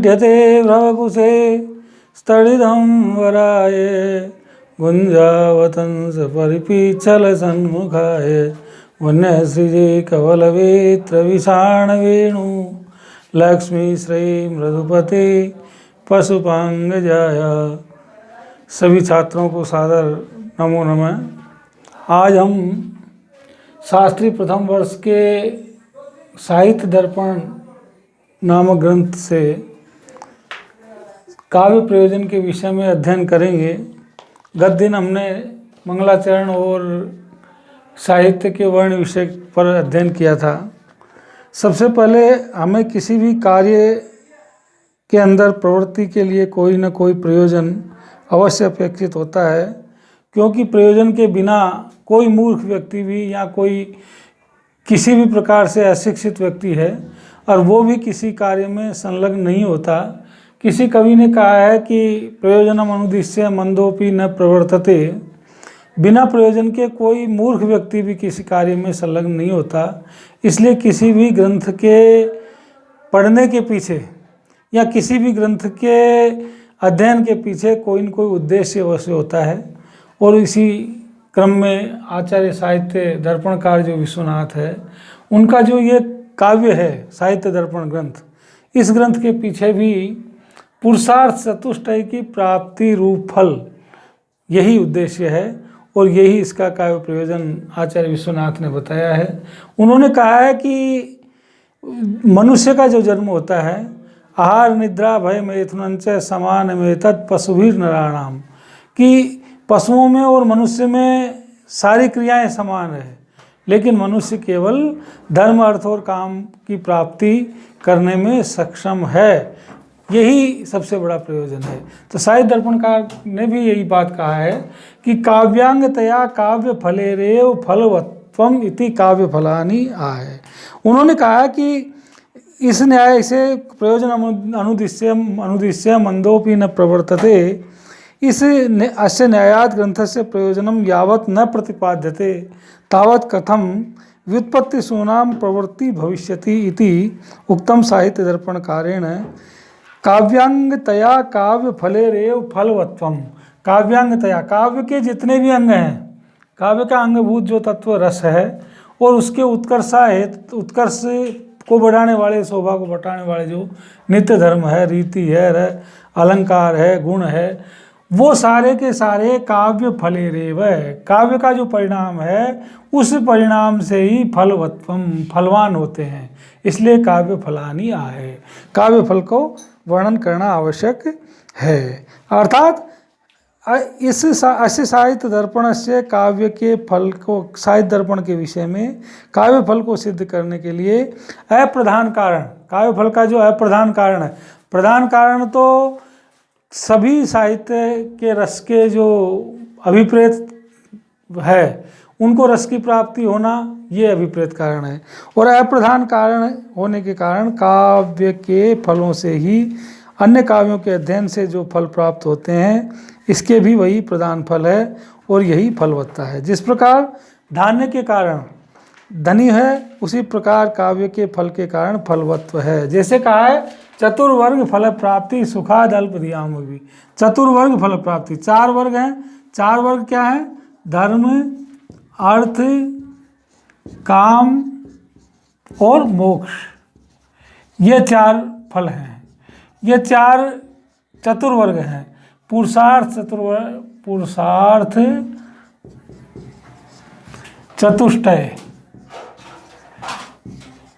पीड्यते भ्रवकुशे स्तडिधं वराय गुञ्जावतंस परिपीच्छलसन्मुखाय वन्यसृजे कवलवेत्र विषाणवेणु लक्ष्मी श्री मृदुपते पशुपांगजाय। सभी छात्रों को सादर नमो नमः। आज हम शास्त्री प्रथम वर्ष के साहित्य दर्पण नामक ग्रंथ से काव्य प्रयोजन के विषय में अध्ययन करेंगे। गत दिन हमने मंगलाचरण और साहित्य के वर्ण विषय पर अध्ययन किया था। सबसे पहले हमें किसी भी कार्य के अंदर प्रवृत्ति के लिए कोई न कोई प्रयोजन अवश्य अपेक्षित होता है, क्योंकि प्रयोजन के बिना कोई मूर्ख व्यक्ति भी या कोई किसी भी प्रकार से अशिक्षित व्यक्ति है और वो भी किसी कार्य में संलग्न नहीं होता। किसी कवि ने कहा है कि प्रयोजनम अनुद्दिश्य मंदोपि न प्रवर्तते। बिना प्रयोजन के कोई मूर्ख व्यक्ति भी किसी कार्य में संलग्न नहीं होता। इसलिए किसी भी ग्रंथ के पढ़ने के पीछे या किसी भी ग्रंथ के अध्ययन के पीछे कोई न कोई उद्देश्य अवश्य होता है। और इसी क्रम में आचार्य साहित्य दर्पणकार जो विश्वनाथ है, उनका जो ये काव्य है साहित्य दर्पण ग्रंथ, इस ग्रंथ के पीछे भी पुरुषार्थ चतुष्टय की प्राप्ति रूप फल, यही उद्देश्य है और यही इसका काव्य प्रयोजन आचार्य विश्वनाथ ने बताया है। उन्होंने कहा है कि मनुष्य का जो जन्म होता है, आहार निद्रा भय मैथुनंच समान में तत् पशुभिर नराणाम, कि पशुओं में और मनुष्य में सारी क्रियाएं समान है, लेकिन मनुष्य केवल धर्म अर्थ और काम की प्राप्ति करने में सक्षम है। यही सबसे बड़ा प्रयोजन है। तो साहित्य दर्पणकार ने भी यही बात कहा है कि काव्यांगतया काव्य फलेरेव फलवत्वम इति काव्य फलानि आए। उन्होंने कहा कि इस न्याय से प्रयोजन अनुदिश्य मंदोपि न प्रवर्तते, इस अस्य न्यायात ग्रंथस्य प्रयोजनम यावत् न प्रतिपाद्यते तावत् कथम व्युत्पत्ति सूनाम प्रवृत्ति भविष्यति इति उक्तम साहित्य दर्पणकारेण काव्यांगतया काव्य फलेरेव फलवत्वम। काव्यांगतया, काव्य के जितने भी अंग हैं, काव्य का अंगभूत जो तत्व रस है और उसके उत्कर्ष को बढ़ाने वाले, शोभा को बढ़ाने वाले जो नित्य धर्म है, रीति है, अलंकार है, गुण है, वो सारे के सारे काव्य फलेरेव है। काव्य का जो परिणाम है उस परिणाम से ही फलवत्वम, फलवान होते हैं। इसलिए काव्य फलानि आए, काव्य फल को वर्णन करना आवश्यक है। अर्थात इस अस्य साहित्य दर्पण से काव्य के फल को, साहित्य दर्पण के विषय में काव्य फल को सिद्ध करने के लिए अप्रधान कारण, काव्य फल का जो अप्रधान कारण है, प्रधान कारण तो सभी साहित्य के रस के जो अभिप्रेत है उनको रस की प्राप्ति होना, ये अभिप्रेत कारण है। और अप्रधान कारण होने के कारण काव्य के फलों से ही अन्य काव्यों के अध्ययन से जो फल प्राप्त होते हैं, इसके भी वही प्रधान फल है और यही फलवत्ता है। जिस प्रकार धान्य के कारण धनी है, उसी प्रकार काव्य के फल के कारण फलवत्व है। जैसे कहा है चतुर्वर्ग फल प्राप्ति सुखाद अल्प धियाम भी। चतुर्वर्ग फल प्राप्ति, चार वर्ग हैं। चार वर्ग क्या है? धर्म, अर्थ, काम और मोक्ष, ये चार फल हैं। ये चार चतुर्वर्ग हैं। पुरुषार्थ चतुष्टय,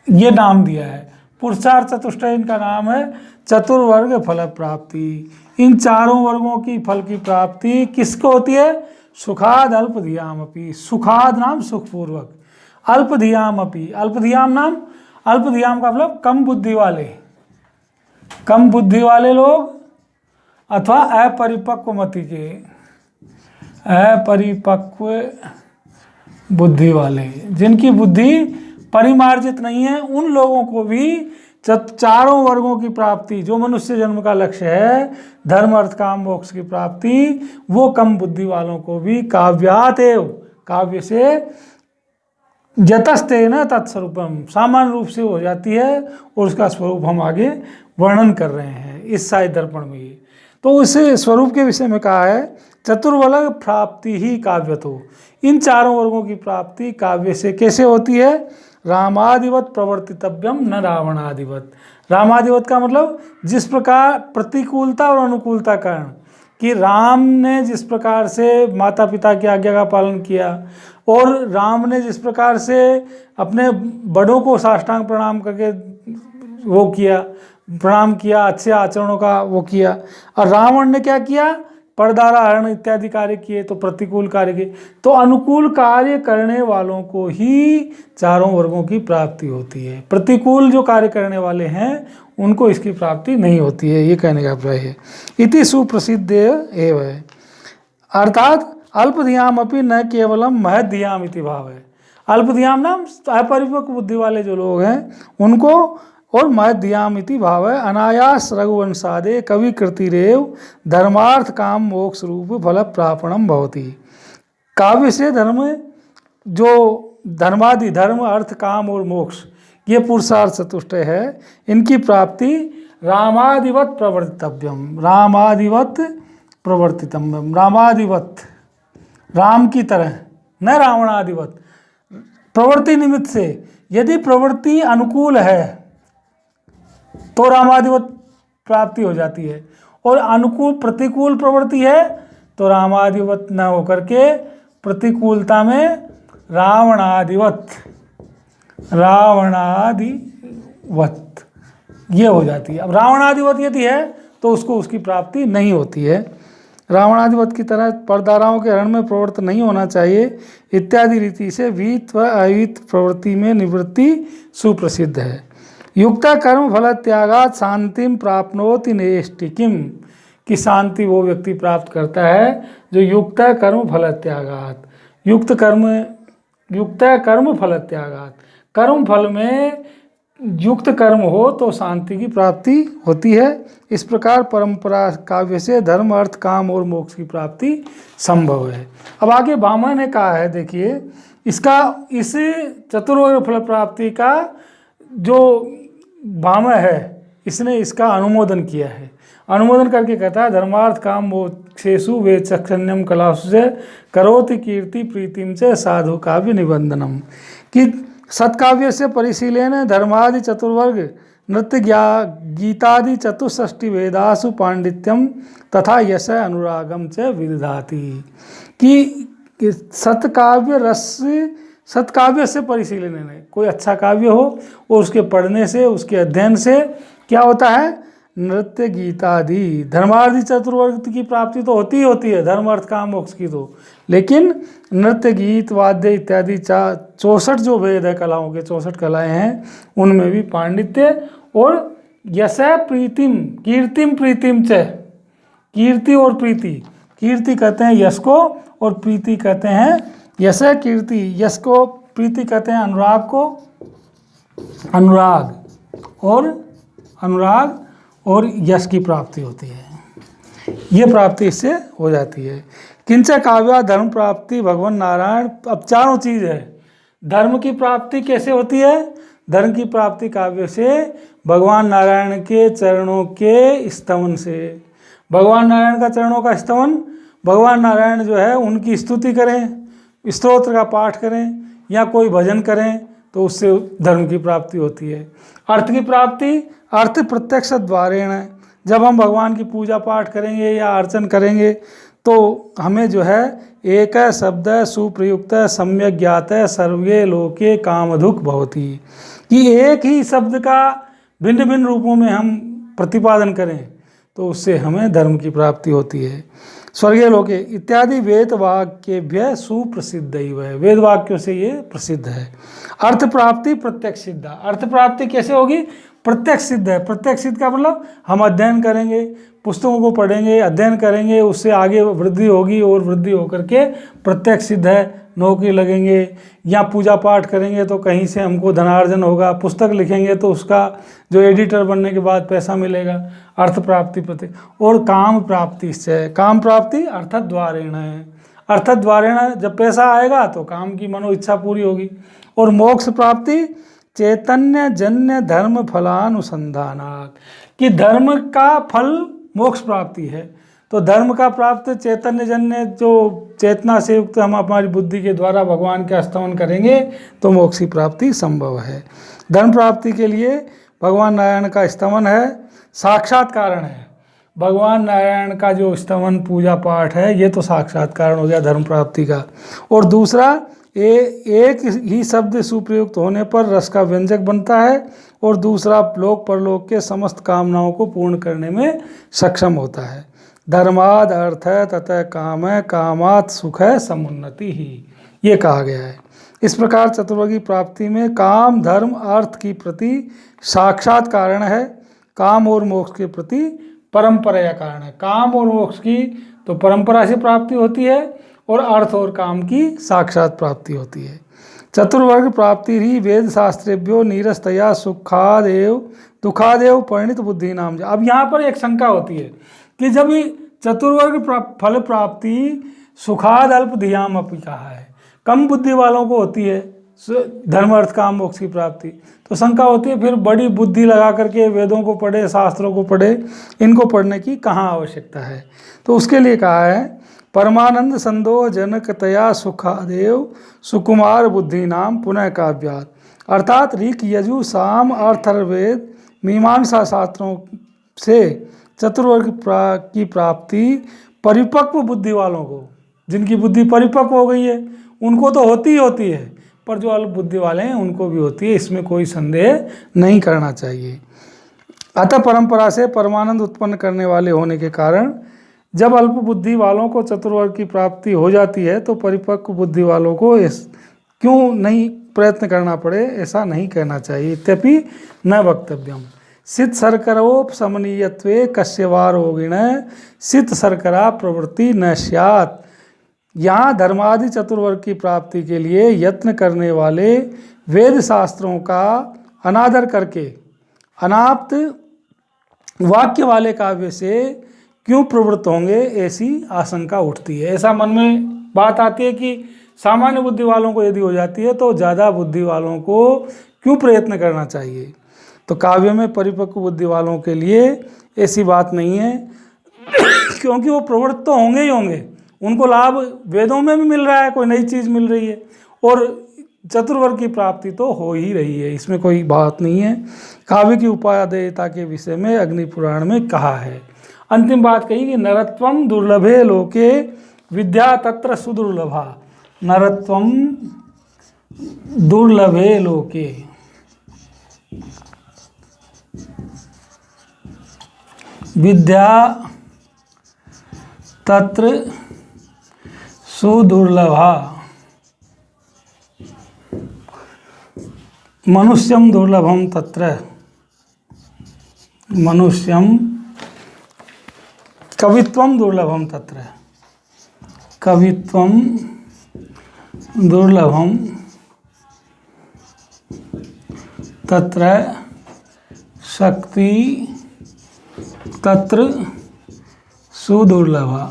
ये नाम दिया है। पुरुषार्थ चतुष्टय इनका नाम है। चतुर्वर्ग फल प्राप्ति, इन चारों वर्गों की फल की प्राप्ति किसको होती है? सुखाद अल्प धियाम अपि। सुखाद नाम सुखपूर्वक, अल्प धियाम अपि, अल्प धियाम नाम, अल्प धियाम का मतलब कम बुद्धि वाले, कम बुद्धि वाले लोग अथवा अपरिपक्व मति के, अपरिपक्व बुद्धि वाले, जिनकी बुद्धि परिमार्जित नहीं है, उन लोगों को भी चारों वर्गों की प्राप्ति, जो मनुष्य जन्म का लक्ष्य है, धर्म अर्थ काम मोक्ष की प्राप्ति, वो कम बुद्धि वालों को भी काव्यात एव, काव्य से जतस्ते न तत्स्वरूपम, सामान्य रूप से हो जाती है और उसका स्वरूप हम आगे वर्णन कर रहे हैं। इस साहित्य दर्पण में ये। तो उस स्वरूप के विषय में कहा है चतुर्वर्ग प्राप्ति ही काव्यतो, इन चारों वर्गों की प्राप्ति काव्य से कैसे होती है? रामादिवत प्रवर्तितव्यम न रावणादिवत। रामादिवत का मतलब जिस प्रकार प्रतिकूलता और अनुकूलता कारण, कि राम ने जिस प्रकार से माता पिता की आज्ञा का पालन किया और राम ने जिस प्रकार से अपने बड़ों को साष्टांग प्रणाम करके वो किया, प्रणाम किया, अच्छे आचरणों का वो किया, और रावण ने क्या किया? परदारा हरण इत्यादि कार्य किए, तो प्रतिकूल कार्य किए। तो अनुकूल कार्य करने वालों को ही चारों वर्गों की प्राप्ति होती है, प्रतिकूल जो कार्य करने वाले हैं उनको इसकी प्राप्ति नहीं होती है, ये कहने का अभिप्राय है। इति सुप्रसिद्ध एव है, अर्थात अल्पधियाम अपि न केवलम महद्धियाम इति भाव है। अल्पधियाम नाम अपरिपक्व बुद्धि वाले जो लोग हैं उनको, और महद्धियाम इति भाव है, अनायास रघुवंशादे कवि कृतिरेव धर्मार्थ काम मोक्ष रूप फल प्रापणम भवति। काव्य से धर्म, जो धर्मादि धर्म अर्थ काम और मोक्ष ये पुरुषार्थ चतुष्टय है, इनकी प्राप्ति रामादिवत प्रवर्तितव्यम, रामादिवत प्रवर्तितव्यम, रामादिवत राम की तरह, न रावणादिवत। प्रवृत्ति निमित्त से, यदि प्रवृत्ति अनुकूल है तो रामादिवत प्राप्ति हो जाती है, और अनुकूल प्रतिकूल प्रवृत्ति है तो रामादिवत न होकर के प्रतिकूलता में रावणादिवत, रावणादिवत ये हो जाती है। अब रावणादिवत यदि है तो उसको उसकी प्राप्ति नहीं होती है। रावणादिवत की तरह परदाराओं के हरण में प्रवृत्त नहीं होना चाहिए इत्यादि रीति से वीत व अवीत प्रवृत्ति में निवृत्ति सुप्रसिद्ध है। युक्ता कर्म फल त्यागात शांतिम प्राप्नोति नैष्टिकीम, की शांति वो व्यक्ति प्राप्त करता है जो युक्ता कर्म फल त्यागात, युक्त कर्म फल त्यागात, कर्म फल में युक्त कर्म हो तो शांति की प्राप्ति होती है। इस प्रकार परंपरा काव्य से धर्म अर्थ काम और मोक्ष की प्राप्ति संभव है। अब आगे भामा ने कहा है, देखिए इसका, इस चतुर्वर्ग फल प्राप्ति का जो भामा है इसने इसका अनुमोदन किया है। अनुमोदन करके कहता है धर्मार्थ काम मोक्षेषु वे चक्षण्यम कलासु से करोति कीर्ति प्रीतिम से साधु काव्य निबंधनम, कि सत्काव्य से परिशीलन धर्मादि चतुर्वर्ग नृत्य गीतादि चतुष्षष्टि वेदासु पांडित्यम तथा यश अनुरागम च विदधाति, कि सत्काव्य रस, सत्काव्य से परिशीलन है, कोई अच्छा काव्य हो और उसके पढ़ने से, उसके अध्ययन से क्या होता है? नृत्य गीतादि धर्मादि चतुर्वर्ग की प्राप्ति तो होती ही होती है, धर्म अर्थ काम मोक्ष की तो, लेकिन नृत्य गीत वाद्य इत्यादि 64 जो वेद है कलाओं के, 64 कलाएं हैं, उनमें भी पांडित्य और यश प्रीतिम कीर्तिम प्रीतिम च, कीर्ति और प्रीति, कीर्ति कहते हैं यश को और प्रीति कहते हैं यश, कीर्ति यश को, प्रीति कहते हैं अनुराग को, अनुराग और यश की प्राप्ति होती है, ये प्राप्ति इससे हो जाती है। किंच काव्या धर्म प्राप्ति भगवान नारायण, अब चारों चीज़ है। धर्म की प्राप्ति कैसे होती है? धर्म की प्राप्ति काव्य से भगवान नारायण के चरणों के स्तवन से, भगवान नारायण का चरणों का स्तवन, भगवान नारायण जो है उनकी स्तुति करें, स्तोत्र का पाठ करें या कोई भजन करें तो उससे धर्म की प्राप्ति होती है। अर्थ की प्राप्ति, अर्थ प्रत्यक्ष द्वारेण, जब हम भगवान की पूजा पाठ करेंगे या अर्चन करेंगे तो हमें जो है एक शब्द सुप्रयुक्त सम्यक ज्ञात सर्वे लोके कामधुक भवति, कि एक ही शब्द का भिन्न भिन्न रूपों में हम प्रतिपादन करें तो उससे हमें धर्म की प्राप्ति होती है। स्वर्गीय लोके इत्यादि वेद वाक्यभ्य सुप्रसिद्ध ही है, वेद वाक्यों से ये प्रसिद्ध है। अर्थ प्राप्ति प्रत्यक्ष सिद्ध, अर्थ प्राप्ति कैसे होगी? प्रत्यक्ष सिद्ध है। प्रत्यक्ष सिद्ध का मतलब हम अध्ययन करेंगे, पुस्तकों को पढ़ेंगे, अध्ययन करेंगे, उससे आगे वृद्धि होगी और वृद्धि होकर के प्रत्यक्ष सिद्ध है, नौकरी लगेंगे या पूजा पाठ करेंगे तो कहीं से हमको धनार्जन होगा, पुस्तक लिखेंगे तो उसका जो एडिटर बनने के बाद पैसा मिलेगा, अर्थ प्राप्ति प्रति। और काम प्राप्ति से, काम प्राप्ति अर्थद्वारेण है, अर्थद्वारेण जब पैसा आएगा तो काम की मनो इच्छा पूरी होगी। और मोक्ष प्राप्ति चैतन्य जन्य धर्म फलानुसंधानात्, कि धर्म का फल मोक्ष प्राप्ति है। तो धर्म का प्राप्त चैतन्य जन्य जो चेतना से युक्त हम हमारी बुद्धि के द्वारा भगवान का स्तवन करेंगे तो मोक्ष की प्राप्ति संभव है। धर्म प्राप्ति के लिए भगवान नारायण का स्तवन है, साक्षात कारण है। भगवान नारायण का जो स्तवन पूजा पाठ है ये तो साक्षात कारण हो गया धर्म प्राप्ति का। और दूसरा, एक ही शब्द सुप्रयुक्त होने पर रस का व्यंजक बनता है, और दूसरा लोक परलोक के समस्त कामनाओं को पूर्ण करने में सक्षम होता है। धर्माद अर्थ है ततः काम है, कामात सुख है समुन्नति ही, ये कहा गया है। इस प्रकार चतुर्वर्गी प्राप्ति में काम धर्म अर्थ की प्रति साक्षात कारण है, काम और मोक्ष के प्रति परंपरा या कारण है। काम और मोक्ष की तो परंपरा से प्राप्ति होती है और अर्थ और काम की साक्षात प्राप्ति होती है। चतुर्वर्ग प्राप्ति ही वेद शास्त्रेभ्यो नीरस्तया सुखादेव दुखादेव परिणित बुद्धि नाम। अब यहाँ पर एक शंका होती है कि जब चतुर्वर्ग फल प्राप्ति सुखाद अल्प धियाम अपि कहा है, कम बुद्धि वालों को होती है धर्म अर्थ काम मोक्ष की प्राप्ति, तो शंका होती है फिर बड़ी बुद्धि लगा करके वेदों को पढ़े, शास्त्रों को पढ़े, इनको पढ़ने की कहाँ आवश्यकता है। तो उसके लिए कहा है परमानंद संदोह जनकतया सुखादेव सुकुमार बुद्धि नाम पुनः काव्यात, अर्थात ऋक यजु साम अर्थर्वेद मीमांसा शास्त्रों से चतुर्वर्ग की प्राप्ति परिपक्व बुद्धि वालों को, जिनकी बुद्धि परिपक्व हो गई है उनको तो होती ही होती है, पर जो अल्प बुद्धि वाले हैं उनको भी होती है, इसमें कोई संदेह नहीं करना चाहिए। अतः परंपरा से परमानंद उत्पन्न करने वाले होने के कारण जब अल्प बुद्धि वालों को चतुर्वर्ग की प्राप्ति हो जाती है तो परिपक्व बुद्धि वालों को क्यों नहीं प्रयत्न करना पड़े, ऐसा नहीं कहना चाहिए। इत्यपि न वक्तव्यम सिद्ध शर्करोपशमनीयत्वे कस्यवारोगिण सिद्ध शर्करा प्रवृत्ति न स्यात्। यहाँ धर्मादि चतुर्वर्ग की प्राप्ति के लिए यत्न करने वाले वेद शास्त्रों का अनादर करके अनाप्त वाक्य वाले काव्य से क्यों प्रवृत्त होंगे, ऐसी आशंका उठती है। ऐसा मन में बात आती है कि सामान्य बुद्धि वालों को यदि हो जाती है तो ज़्यादा बुद्धि वालों को क्यों प्रयत्न करना चाहिए। तो काव्य में परिपक्व बुद्धि वालों के लिए ऐसी बात नहीं है क्योंकि वो प्रवृत्त तो होंगे ही होंगे, उनको लाभ वेदों में भी मिल रहा है, कोई नई चीज़ मिल रही है, और चतुर्वर्ग की प्राप्ति तो हो ही रही है, इसमें कोई बात नहीं है। काव्य की उपादेयता के विषय में अग्नि पुराण में कहा है। अंतिम बात कही कि नरत्वम दुर्लभे लोके विद्या तत्र सुदुर्लभा। नरत्वम दुर्लभे लोके, विद्या तत्र सुदुर्लभा। मनुष्यम दुर्लभम तत्र, मनुष्यम कवित्वम दुर्लभम तत्र, कवित्वम दुर्लभम तत्र शक्ति तत्र सुदुर्लभा।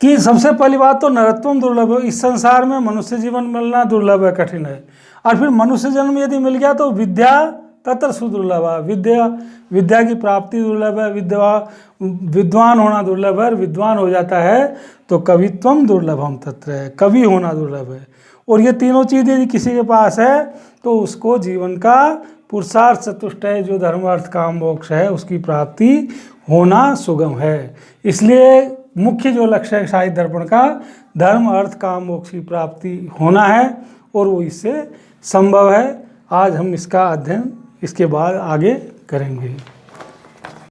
कि सबसे पहली बात तो नरत्वम दुर्लभ है, इस संसार में मनुष्य जीवन मिलना दुर्लभ है, कठिन है। और फिर मनुष्य जन्म यदि मिल गया तो विद्या तत्र सुदुर्लभा, विद्या की प्राप्ति दुर्लभ है, विद्वान होना दुर्लभ है। विद्वान हो जाता है तो कवित्वम दुर्लभम तत्र है, कवि होना दुर्लभ है। और ये तीनों चीज़ यदि किसी के पास है तो उसको जीवन का पुरुषार्थ चतुष्टय जो धर्म अर्थ काम मोक्ष है उसकी प्राप्ति होना सुगम है। इसलिए मुख्य जो लक्ष्य है साहित्य दर्पण का धर्म अर्थ काम मोक्ष की प्राप्ति होना है, और वो इससे संभव है। आज हम इसका अध्ययन इसके बाद आगे करेंगे।